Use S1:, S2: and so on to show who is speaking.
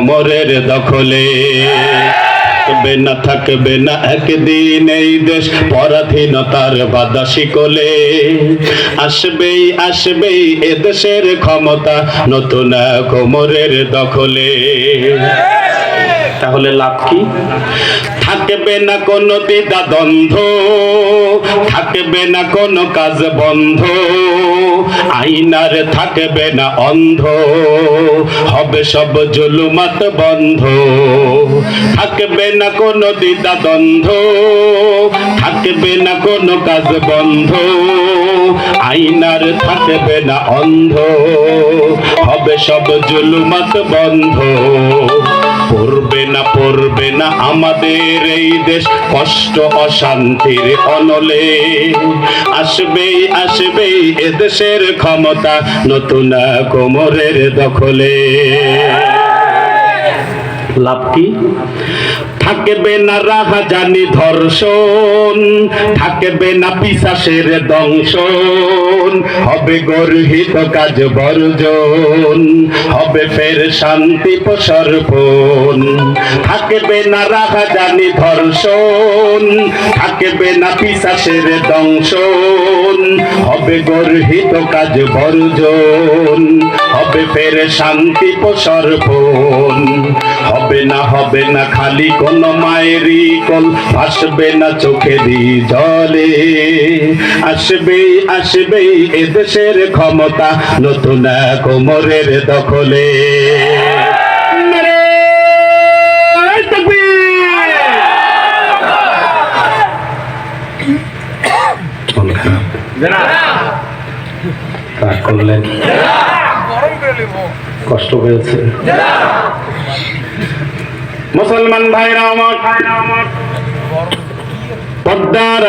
S1: কোমরের দখলে। থাকবে না একদিন এই দেশ পরাধীনতার বাধা শিকলে। আসবেই আসবেই এদেশের ক্ষমতা নতুন কোমরের দখলে। তাহলে লাভ কি? থাকবে না কোনো দ্বিধা দ্বন্দ্ব, থাকবে না কোনো কাজ বন্ধ, আইনার থাকবে না অন্ধ, হবে সব জুলুমাত বন্ধ। থাকবে না কোনো দ্বিধা দ্বন্দ্ব, থাকবে না কোনো কাজ বন্ধ, আইনার থাকবে না অন্ধ, হবে সব জুলুমাত বন্ধ। পড়বে না আমাদের এই দেশ কষ্ট অশান্তির অনলে। আসবেই আসবেই এদেশের ক্ষমতা নতুন কোমরের দখলে। লাভ কি? থাকবে না রাহাজানি ধর্ষণ, থাকবে না পিশাচের দংশন, হবে গর্হিত কাজ বর্জন, হবে ফের শান্তি প্রসর্পণ। থাকবে না রাহাজানি ধর্ষণ, থাকবে না পিশাচের দংশন, হবে গর্হিত কাজ বর্জন, হবে ফের শান্তি প্রসর্পণ। হবে না খালি কোন মায়েরই কোল, ভাসবে না চোখেরই জলে। আসবেই আসবেই এদেশের ক্ষমতা নতুন কোমরের দখলে। রাগ করলেন? কষ্ট পেয়েছে? মুসলমান ভাইরা আমার, পদ্মার